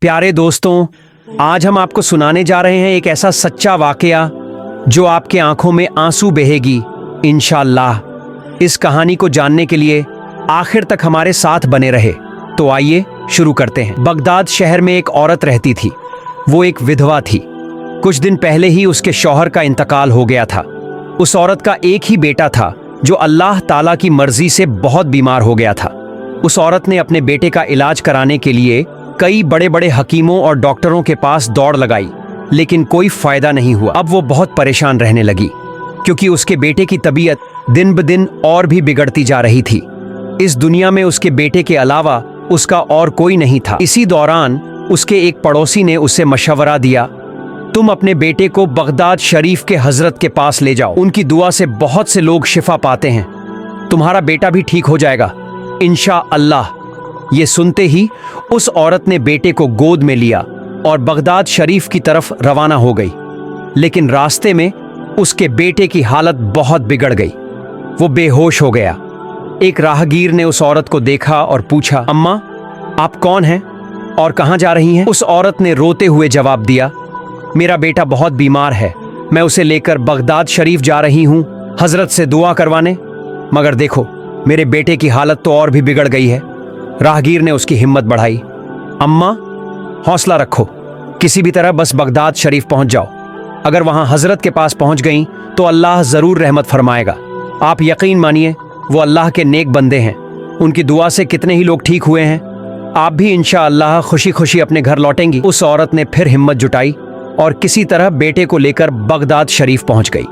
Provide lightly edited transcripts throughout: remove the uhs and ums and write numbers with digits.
प्यारे दोस्तों, आज हम आपको सुनाने जा रहे हैं एक ऐसा सच्चा वाकया जो आपके आंखों में आंसू बहेगी इंशाअल्लाह। इस कहानी को जानने के लिए आखिर तक हमारे साथ बने रहे। तो आइए शुरू करते हैं। बगदाद शहर में एक औरत रहती थी। वो एक विधवा थी। कुछ दिन पहले ही उसके शौहर का इंतकाल हो गया था। उस औरत का एक ही बेटा था जो अल्लाह ताला की मर्जी से बहुत बीमार हो गया था। उस औरत ने अपने बेटे का इलाज कराने के लिए कई बड़े बड़े हकीमों और डॉक्टरों के पास दौड़ लगाई, लेकिन कोई फायदा नहीं हुआ। अब वो बहुत परेशान रहने लगी क्योंकि उसके बेटे की तबीयत दिन ब दिन और भी बिगड़ती जा रही थी। इस दुनिया में उसके बेटे के अलावा उसका और कोई नहीं था। इसी दौरान उसके एक पड़ोसी ने उसे मशवरा दिया, तुम अपने बेटे को बगदाद शरीफ के हजरत के पास ले जाओ। उनकी दुआ से बहुत से लोग शिफा पाते हैं। तुम्हारा बेटा भी ठीक हो जाएगा इंशाअल्लाह। ये सुनते ही उस औरत ने बेटे को गोद में लिया और बगदाद शरीफ की तरफ रवाना हो गई। लेकिन रास्ते में उसके बेटे की हालत बहुत बिगड़ गई। वो बेहोश हो गया। एक राहगीर ने उस औरत को देखा और पूछा, अम्मा आप कौन हैं और कहाँ जा रही हैं? उस औरत ने रोते हुए जवाब दिया, मेरा बेटा बहुत बीमार है, मैं उसे लेकर बगदाद शरीफ जा रही हूँ हजरत से दुआ करवाने, मगर देखो मेरे बेटे की हालत तो और भी बिगड़ गई है। राहगीर ने उसकी हिम्मत बढ़ाई, अम्मा हौसला रखो, किसी भी तरह बस बगदाद शरीफ पहुंच जाओ। अगर वहां हजरत के पास पहुंच गई तो अल्लाह जरूर रहमत फरमाएगा। आप यकीन मानिए वो अल्लाह के नेक बंदे हैं। उनकी दुआ से कितने ही लोग ठीक हुए हैं। आप भी इंशाअल्लाह खुशी खुशी अपने घर लौटेंगी। उस औरत ने फिर हिम्मत जुटाई और किसी तरह बेटे को लेकर बगदाद शरीफ पहुंच गई।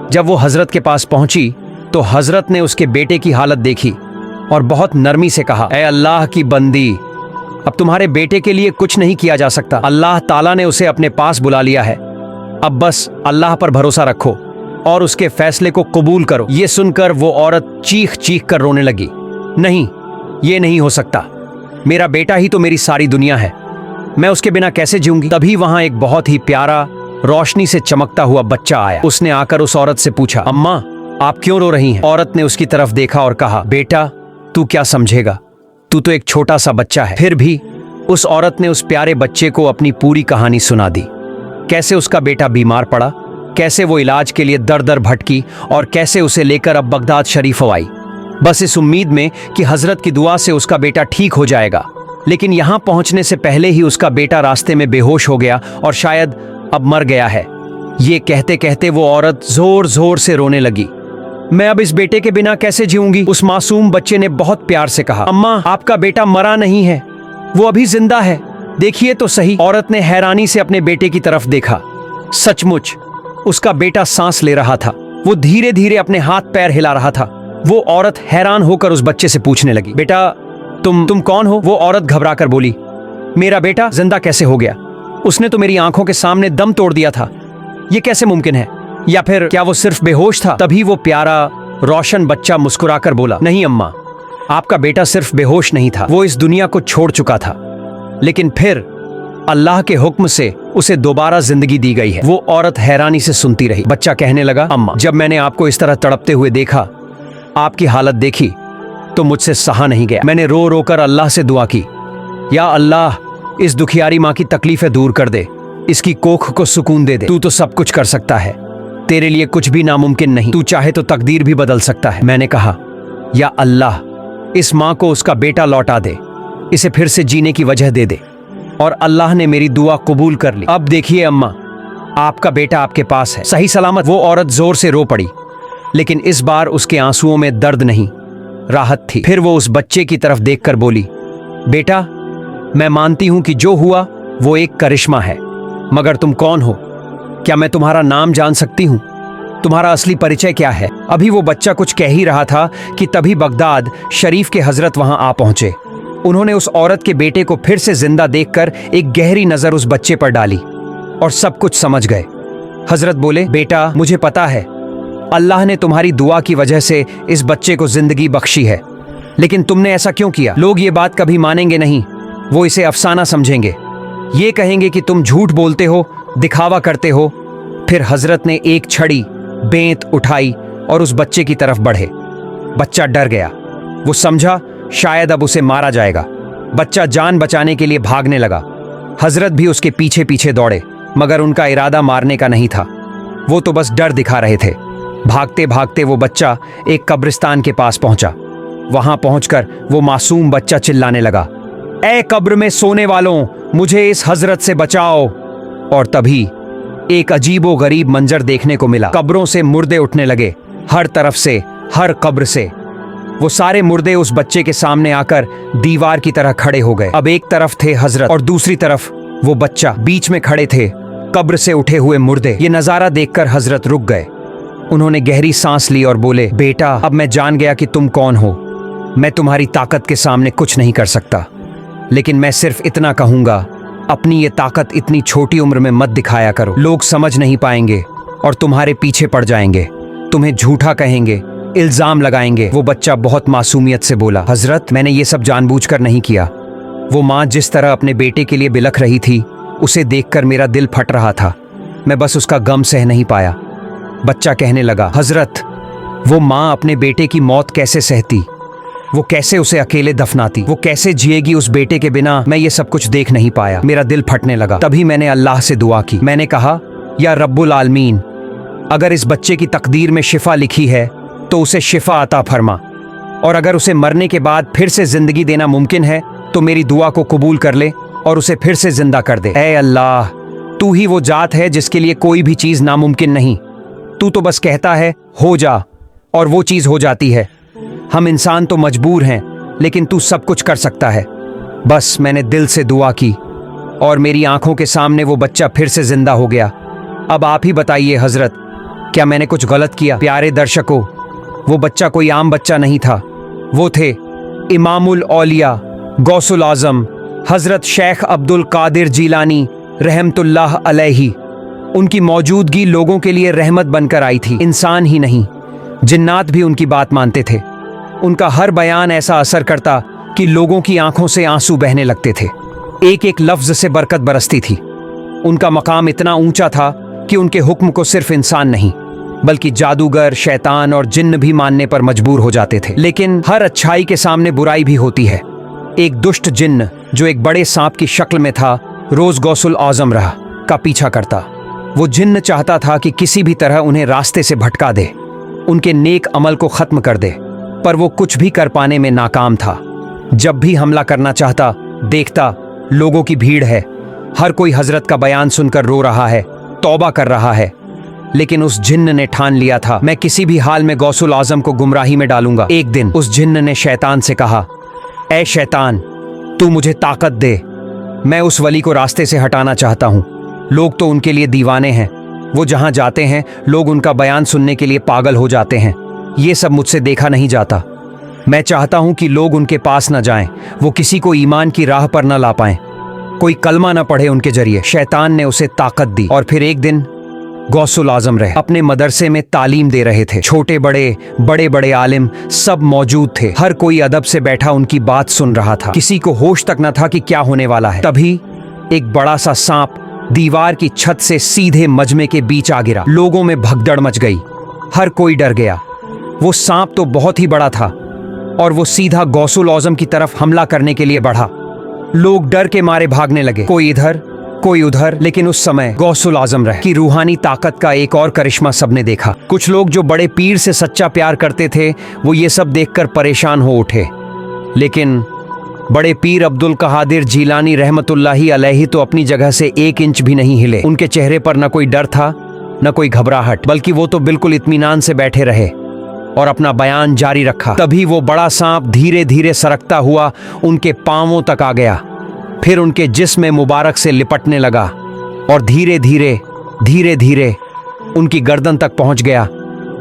जब वो हजरत के पास पहुंची तो हजरत ने उसके बेटे की हालत देखी और बहुत नरमी से कहा, ऐ अल्लाह की बंदी, अब तुम्हारे बेटे के लिए कुछ नहीं किया जा सकता। अल्लाह ताला ने उसे अपने पास बुला लिया है। अब बस अल्लाह पर भरोसा रखो और उसके फैसले को कबूल करो। ये सुनकर वो औरत चीख चीख कर रोने लगी, नहीं ये नहीं हो सकता, मेरा बेटा ही तो मेरी सारी दुनिया है, मैं उसके बिना कैसे जीऊंगी। तभी वहां एक बहुत ही प्यारा रोशनी से चमकता हुआ बच्चा आया। उसने आकर उस औरत से पूछा, अम्मा आप क्यों रो रही हैं? औरत ने उसकी तरफ देखा और कहा, बेटा तू क्या समझेगा, तू तो एक छोटा सा बच्चा है। फिर भी उस औरत ने उस प्यारे बच्चे को अपनी पूरी कहानी सुना दी। कैसे उसका बेटा बीमार पड़ा, कैसे वो इलाज के लिए दर दर भटकी और कैसे उसे लेकर अब बगदाद शरीफ आई, बस इस उम्मीद में कि हजरत की दुआ से उसका बेटा ठीक हो जाएगा। लेकिन यहां पहुंचने से पहले ही उसका बेटा रास्ते में बेहोश हो गया और शायद अब मर गया है। ये कहते कहते वो औरत जोर जोर से रोने लगी, मैं अब इस बेटे के बिना कैसे जीऊंगी। उस मासूम बच्चे ने बहुत प्यार से कहा, अम्मा आपका बेटा मरा नहीं है, वो अभी जिंदा है, देखिए तो सही। औरत ने हैरानी से अपने बेटे की तरफ देखा। सचमुच उसका बेटा सांस ले रहा था, वो धीरे धीरे अपने हाथ पैर हिला रहा था। वो औरत हैरान होकर उस बच्चे से पूछने लगी, बेटा तुम कौन हो? वो औरत घबरा कर बोली, मेरा बेटा जिंदा कैसे हो गया? उसने तो मेरी आंखों के सामने दम तोड़ दिया था, ये कैसे मुमकिन है? या फिर क्या वो सिर्फ बेहोश था? तभी वो प्यारा रोशन बच्चा मुस्कुराकर बोला, नहीं अम्मा, आपका बेटा सिर्फ बेहोश नहीं था, वो इस दुनिया को छोड़ चुका था, लेकिन फिर अल्लाह के हुक्म से उसे दोबारा जिंदगी दी गई है। वो औरत हैरानी से सुनती रही। बच्चा कहने लगा, अम्मा जब मैंने आपको इस तरह तड़पते हुए देखा, आपकी हालत देखी, तो मुझसे सहा नहीं गया। मैंने रो रो कर अल्लाह से दुआ की, या अल्लाह इस दुखियारी माँ की तकलीफें दूर कर दे, इसकी कोख को सुकून दे दे। तू तो सब कुछ कर सकता है, तेरे लिए कुछ भी नामुमकिन नहीं, तू चाहे तो तकदीर भी बदल सकता है। मैंने कहा, या अल्लाह इस माँ को उसका बेटा लौटा दे, इसे फिर से जीने की वजह दे दे। और अल्लाह ने मेरी दुआ कबूल कर ली। अब देखिए अम्मा, आपका बेटा आपके पास है, सही सलामत। वो औरत जोर से रो पड़ी, लेकिन इस बार उसके आंसुओं में दर्द नहीं, राहत थी। फिर वो उस बच्चे की तरफ देखकर बोली, बेटा मैं मानती हूं कि जो हुआ वो एक करिश्मा है, मगर तुम कौन हो? क्या मैं तुम्हारा नाम जान सकती हूँ? तुम्हारा असली परिचय क्या है? अभी वो बच्चा कुछ कह ही रहा था कि तभी बगदाद शरीफ के हजरत वहां आ पहुंचे। उन्होंने उस औरत के बेटे को फिर से जिंदा देखकर एक गहरी नजर उस बच्चे पर डाली और सब कुछ समझ गए। हजरत बोले, बेटा मुझे पता है अल्लाह ने तुम्हारी दुआ की वजह से इस बच्चे को जिंदगी बख्शी है, लेकिन तुमने ऐसा क्यों किया? लोग ये बात कभी मानेंगे नहीं, वो इसे अफसाना समझेंगे, ये कहेंगे कि तुम झूठ बोलते हो, दिखावा करते हो। फिर हजरत ने एक छड़ी बेंत उठाई और उस बच्चे की तरफ बढ़े। बच्चा डर गया, वो समझा शायद अब उसे मारा जाएगा। बच्चा जान बचाने के लिए भागने लगा, हजरत भी उसके पीछे पीछे दौड़े, मगर उनका इरादा मारने का नहीं था। वो तो बस डर दिखा रहे थे। भागते भागते वो बच्चा एक कब्रिस्तान के पास पहुंचा। वहां पहुंचकर वो मासूम बच्चा चिल्लाने लगा, ए कब्र में सोने वालों, मुझे इस हजरत से बचाओ। और तभी एक अजीबो गरीब मंजर देखने को मिला। कब्रों से मुर्दे उठने लगे, हर तरफ से, हर कब्र से। वो सारे मुर्दे उस बच्चे के सामने आकर दीवार की तरह खड़े हो गए। अब एक तरफ थे हजरत और दूसरी तरफ वो बच्चा, बीच में खड़े थे कब्र से उठे हुए मुर्दे। ये नजारा देखकर हजरत रुक गए। उन्होंने गहरी सांस ली और बोले, बेटा, अब मैं जान गया कि तुम कौन हो। मैं तुम्हारी ताकत के सामने कुछ नहीं कर सकता, लेकिन मैं सिर्फ इतना कहूंगा, अपनी ये ताकत इतनी छोटी उम्र में मत दिखाया करो। लोग समझ नहीं पाएंगे और तुम्हारे पीछे पड़ जाएंगे, तुम्हें झूठा कहेंगे, इल्जाम लगाएंगे। वो बच्चा बहुत मासूमियत से बोला, हजरत, मैंने ये सब जानबूझकर नहीं किया। वो माँ जिस तरह अपने बेटे के लिए बिलख रही थी, उसे देखकर मेरा दिल फट रहा था। मैं बस उसका गम सह नहीं पाया। बच्चा कहने लगा, हजरत, वो माँ अपने बेटे की मौत कैसे सहती, वो कैसे उसे अकेले दफनाती, वो कैसे जिएगी उस बेटे के बिना। मैं ये सब कुछ देख नहीं पाया, मेरा दिल फटने लगा। तभी मैंने अल्लाह से दुआ की। मैंने कहा, या रब्बुल आलमीन, अगर इस बच्चे की तकदीर में शिफा लिखी है तो उसे शिफा अता फरमा, और अगर उसे मरने के बाद फिर से जिंदगी देना मुमकिन है तो मेरी दुआ को कबूल कर ले और उसे फिर से जिंदा कर दे। ऐ अल्लाह, तू ही वो जात है जिसके लिए कोई भी चीज नामुमकिन नहीं। तू तो बस कहता है हो जा, और वो चीज हो जाती है। हम इंसान तो मजबूर हैं, लेकिन तू सब कुछ कर सकता है। बस मैंने दिल से दुआ की और मेरी आंखों के सामने वो बच्चा फिर से जिंदा हो गया। अब आप ही बताइए हजरत, क्या मैंने कुछ गलत किया? प्यारे दर्शकों, वो बच्चा कोई आम बच्चा नहीं था। वो थे इमामुल औलिया, गौसुल आजम, हजरत शेख अब्दुल कादिर जीलानी रहमतुल्लाह अलैहि। उनकी मौजूदगी लोगों के लिए रहमत बनकर आई थी। इंसान ही नहीं, जिन्नात भी उनकी बात मानते थे। उनका हर बयान ऐसा असर करता कि लोगों की आंखों से आंसू बहने लगते थे। एक एक लफ्ज से बरकत बरसती थी। उनका मकाम इतना ऊंचा था कि उनके हुक्म को सिर्फ इंसान नहीं, बल्कि जादूगर, शैतान और जिन्न भी मानने पर मजबूर हो जाते थे। लेकिन हर अच्छाई के सामने बुराई भी होती है। एक दुष्ट जिन्न जो एक बड़े सांप की शक्ल में था, रोज गौसुल आजम रहा का पीछा करता। वो जिन्न चाहता था कि किसी भी तरह उन्हें रास्ते से भटका दे, उनके नेक अमल को खत्म कर दे, पर वो कुछ भी कर पाने में नाकाम था। जब भी हमला करना चाहता, देखता लोगों की भीड़ है, हर कोई हजरत का बयान सुनकर रो रहा है, तौबा कर रहा है। लेकिन उस जिन्न ने ठान लिया था, मैं किसी भी हाल में गौसुल आजम को गुमराही में डालूंगा। एक दिन उस जिन्न ने शैतान से कहा, ऐ शैतान, तू मुझे ताकत दे, मैं उस वली को रास्ते से हटाना चाहता हूँ। लोग तो उनके लिए दीवाने हैं, वो जहाँ जाते हैं लोग उनका बयान सुनने के लिए पागल हो जाते हैं। ये सब मुझसे देखा नहीं जाता। मैं चाहता हूँ कि लोग उनके पास न जाएं, वो किसी को ईमान की राह पर न ला पाएं, कोई कलमा न पढ़े उनके जरिए। शैतान ने उसे ताकत दी और फिर एक दिन गौसुल आजम रहे अपने मदरसे में तालीम दे रहे थे। छोटे बड़े, बड़े बड़े आलिम सब मौजूद थे। हर कोई अदब से बैठा उनकी बात सुन रहा था। किसी को होश तक न था कि क्या होने वाला है। तभी एक बड़ा सा सांप दीवार की छत से सीधे मजमे के बीच आ गिरा। लोगों में भगदड़ मच गई, हर कोई डर गया। वो सांप तो बहुत ही बड़ा था और वो सीधा गौसुल आजम की तरफ हमला करने के लिए बढ़ा। लोग डर के मारे भागने लगे, कोई इधर कोई उधर। लेकिन उस समय गौसुल आजम रहे की रूहानी ताकत का एक और करिश्मा सबने देखा। कुछ लोग जो बड़े पीर से सच्चा प्यार करते थे, वो ये सब देखकर परेशान हो उठे। लेकिन बड़े पीर अब्दुल कादिर जीलानी रहमतुल्लाही अलैहि तो अपनी जगह से 1 इंच भी नहीं हिले। उनके चेहरे पर न कोई डर था, न कोई घबराहट, बल्कि वो तो बिल्कुल इत्मीनान से बैठे रहे और अपना बयान जारी रखा। तभी वो बड़ा सांप धीरे धीरे सरकता हुआ उनके पांवों तक आ गया, फिर उनके जिस्म मुबारक से लिपटने लगा और धीरे धीरे धीरे धीरे उनकी गर्दन तक पहुंच गया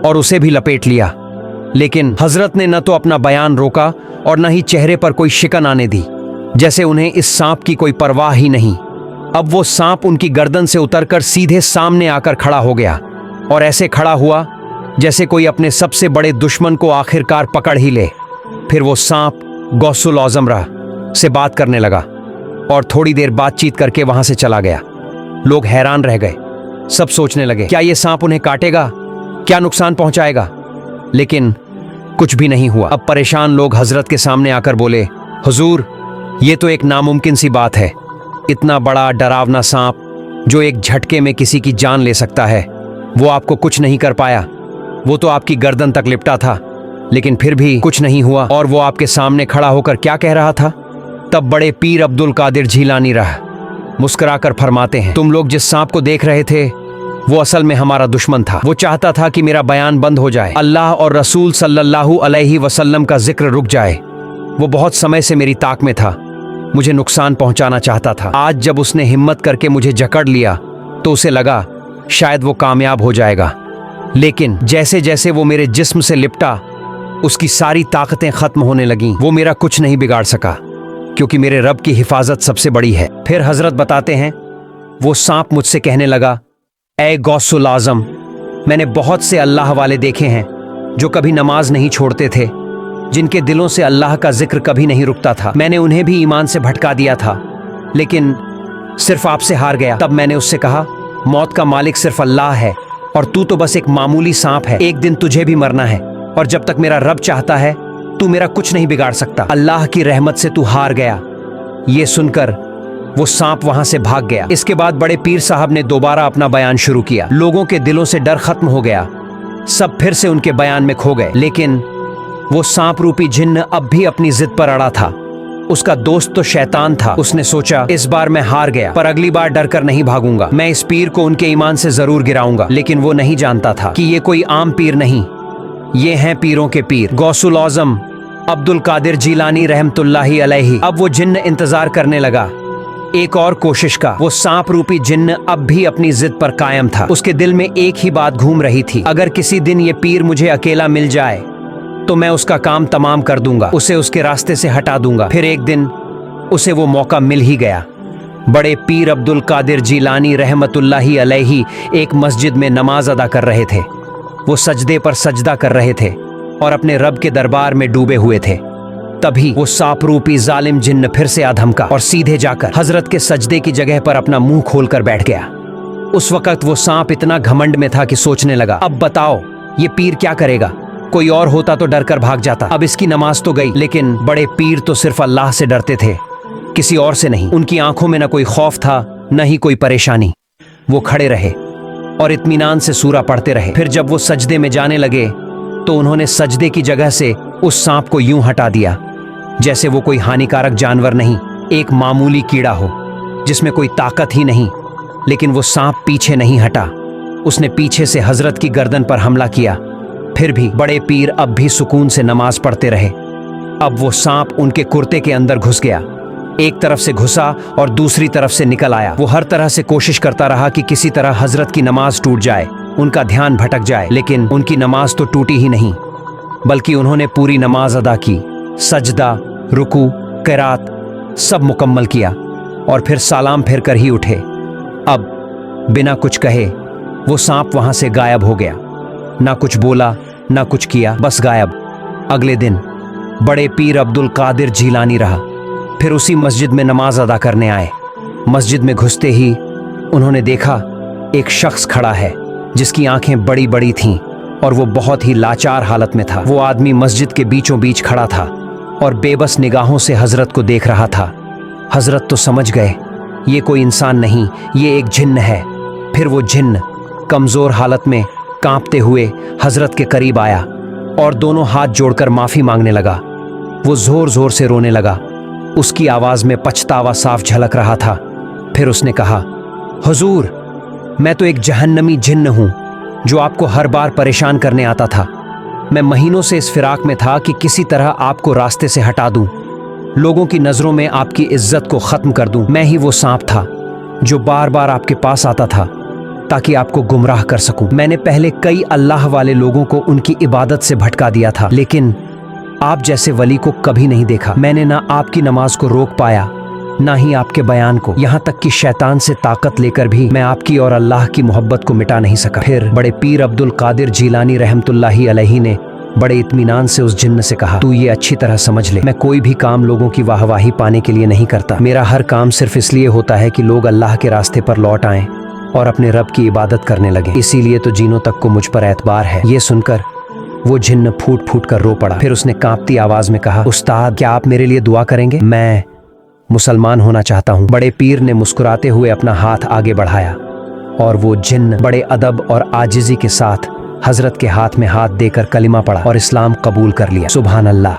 और उसे भी लपेट लिया। लेकिन हजरत ने न तो अपना बयान रोका और न ही चेहरे पर कोई शिकन आने दी, जैसे उन्हें इस सांप की कोई परवाह ही नहीं। अब वो सांप उनकी गर्दन से उतरकर सीधे सामने आकर खड़ा हो गया और ऐसे खड़ा हुआ जैसे कोई अपने सबसे बड़े दुश्मन को आखिरकार पकड़ ही ले। फिर वो सांप गौसुल आजम से बात करने लगा और थोड़ी देर बातचीत करके वहां से चला गया। लोग हैरान रह गए, सब सोचने लगे क्या ये सांप उन्हें काटेगा, क्या नुकसान पहुंचाएगा। लेकिन कुछ भी नहीं हुआ। अब परेशान लोग हजरत के सामने आकर बोले, हुजूर, ये तो एक नामुमकिन सी बात है, इतना बड़ा डरावना सांप जो एक झटके में किसी की जान ले सकता है, वो आपको कुछ नहीं कर पाया। वो तो आपकी गर्दन तक लिपटा था, लेकिन फिर भी कुछ नहीं हुआ। और वो आपके सामने खड़ा होकर क्या कह रहा था? तब बड़े पीर अब्दुल कादिर जीलानी मुस्कुराकर फरमाते हैं, तुम लोग जिस सांप को देख रहे थे वो असल में हमारा दुश्मन था। वो चाहता था कि मेरा बयान बंद हो जाए, अल्लाह और रसूल सल्लल्लाहु अलैहि वसल्लम का जिक्र रुक जाए। वो बहुत समय से मेरी ताक में था, मुझे नुकसान पहुंचाना चाहता था। आज जब उसने हिम्मत करके मुझे जकड़ लिया तो उसे लगा शायद वो कामयाब हो जाएगा, लेकिन जैसे जैसे वो मेरे जिस्म से लिपटा उसकी सारी ताकतें खत्म होने लगीं। वो मेरा कुछ नहीं बिगाड़ सका, क्योंकि मेरे रब की हिफाजत सबसे बड़ी है। फिर हजरत बताते हैं, वो सांप मुझसे कहने लगा, ऐ गौसुल आजम, मैंने बहुत से अल्लाह वाले देखे हैं जो कभी नमाज नहीं छोड़ते थे, जिनके दिलों से अल्लाह का जिक्र कभी नहीं रुकता था। मैंने उन्हें भी ईमान से भटका दिया था, लेकिन सिर्फ आपसे हार गया। तब मैंने उससे कहा, मौत का मालिक सिर्फ अल्लाह है और तू तो बस एक मामूली सांप है। एक दिन तुझे भी मरना है, और जब तक मेरा रब चाहता है तू मेरा कुछ नहीं बिगाड़ सकता। अल्लाह की रहमत से तू हार गया। ये सुनकर वो सांप वहां से भाग गया। इसके बाद बड़े पीर साहब ने दोबारा अपना बयान शुरू किया। लोगों के दिलों से डर खत्म हो गया, सब फिर से उनके बयान में खो गए। लेकिन वो सांप रूपी जिन्न अब भी अपनी जिद पर अड़ा था। उसका दोस्त तो शैतान था। उसने सोचा, इस बार मैं हार गया, पर अगली बार डर कर नहीं भागूंगा। मैं इस पीर को उनके ईमान से जरूर गिराऊंगा। लेकिन वो नहीं जानता था कि ये कोई आम पीर नहीं, ये हैं पीरों के पीर, गौसुल आजम अब्दुल कादिर जीलानी रहमतुल्लाही अलैहि। अब वो जिन्न इंतजार करने लगा एक और कोशिश का। वो सांप रूपी जिन्न अब भी अपनी जिद पर कायम था। उसके दिल में एक ही बात घूम रही थी, अगर किसी दिन ये पीर मुझे अकेला मिल जाए तो मैं उसका काम तमाम कर दूंगा, उसे उसके रास्ते से हटा दूंगा। फिर एक दिन उसे वो मौका मिल ही गया। बड़े पीर अब्दुल कादिर जीलानी रहमतुल्लाही अलैहि एक मस्जिद में नमाज अदा कर रहे थे। वो सजदे पर सजदा कर रहे थे और अपने रब के दरबार में डूबे हुए थे। तभी वो सांप रूपी जालिम जिन्न फिर से आधमका और सीधे जाकर हजरत के सजदे की जगह पर अपना मुंह खोलकर बैठ गया। उस वक्त वो सांप इतना घमंड में था कि सोचने लगा, अब बताओ ये पीर क्या करेगा? कोई और होता तो डर कर भाग जाता। अब इसकी नमाज तो गई, लेकिन बड़े पीर तो सिर्फ अल्लाह से डरते थे, किसी और से नहीं। उनकी आंखों में न कोई खौफ था, न ही कोई परेशानी। वो खड़े रहे और इत्मीनान से सूरा पढ़ते रहे। फिर जब वो सजदे में जाने लगे तो उन्होंने सजदे की जगह से उस सांप को यूं हटा दिया जैसे वो कोई हानिकारक जानवर नहीं, एक मामूली कीड़ा हो जिसमें कोई ताकत ही नहीं। लेकिन वो सांप पीछे नहीं हटा, उसने पीछे से हजरत की गर्दन पर हमला किया। फिर भी बड़े पीर अब भी सुकून से नमाज पढ़ते रहे। अब वो सांप उनके कुर्ते के अंदर घुस गया, एक तरफ से घुसा और दूसरी तरफ से निकल आया। वो हर तरह से कोशिश करता रहा कि किसी तरह हजरत की नमाज टूट जाए, उनका ध्यान भटक जाए। लेकिन उनकी नमाज तो टूटी ही नहीं, बल्कि उन्होंने पूरी नमाज अदा की, सजदा, रुकू, क़िरात सब मुकम्मल किया और फिर सलाम फिर कर ही उठे। अब बिना कुछ कहे वो सांप वहां से गायब हो गया। ना कुछ बोला, ना कुछ किया, बस गायब। अगले दिन बड़े पीर अब्दुल कादिर जीलानी रहा फिर उसी मस्जिद में नमाज अदा करने आए। मस्जिद में घुसते ही उन्होंने देखा एक शख्स खड़ा है जिसकी आंखें बड़ी बड़ी थीं और वो बहुत ही लाचार हालत में था। वो आदमी मस्जिद के बीचों बीच खड़ा था और बेबस निगाहों से हजरत को देख रहा था। हजरत तो समझ गए ये कोई इंसान नहीं, ये एक जिन्न है। फिर वो जिन्न कमजोर हालत में कांपते हुए हजरत के करीब आया और दोनों हाथ जोड़कर माफी मांगने लगा। वो जोर जोर से रोने लगा, उसकी आवाज में पछतावा साफ झलक रहा था। फिर उसने कहा, हुजूर, मैं तो एक जहन्नमी जिन्न हूं जो आपको हर बार परेशान करने आता था। मैं महीनों से इस फिराक में था कि किसी तरह आपको रास्ते से हटा दूं, लोगों की नजरों में आपकी इज्जत को खत्म कर दूं। मैं ही वो सांप था जो बार बार आपके पास आता था ताकि आपको गुमराह कर सकूं। मैंने पहले कई अल्लाह वाले लोगों को उनकी इबादत से भटका दिया था, लेकिन आप जैसे वली को कभी नहीं देखा। मैंने ना आपकी नमाज को रोक पाया, ना ही आपके बयान को। यहाँ तक कि शैतान से ताकत लेकर भी मैं आपकी और अल्लाह की मोहब्बत को मिटा नहीं सका। फिर बड़े पीर अब्दुल कादिर जीलानी रहमतुल्लाही अलैहि ने बड़े इत्मीनान से उस जिन्न से कहा, तू ये अच्छी तरह समझ ले, मैं कोई भी काम लोगों की वाहवाही पाने के लिए नहीं करता। मेरा हर काम सिर्फ इसलिए होता है कि लोग अल्लाह के रास्ते पर लौट आएं और अपने रब की इबादत करने लगे। इसीलिए तो जीनों तक को मुझ पर एतबार है। ये सुनकर वो जिन्न फूट फूट कर रो पड़ा। फिर उसने कांपती आवाज में कहा, उस्ताद, क्या आप मेरे लिए दुआ करेंगे? मैं मुसलमान होना चाहता हूँ। बड़े पीर ने मुस्कुराते हुए अपना हाथ आगे बढ़ाया और वो जिन्न बड़े अदब और आजिज़ी के साथ हजरत के हाथ में हाथ देकर कलिमा पढ़ा और इस्लाम कबूल कर लिया। सुभान अल्लाह।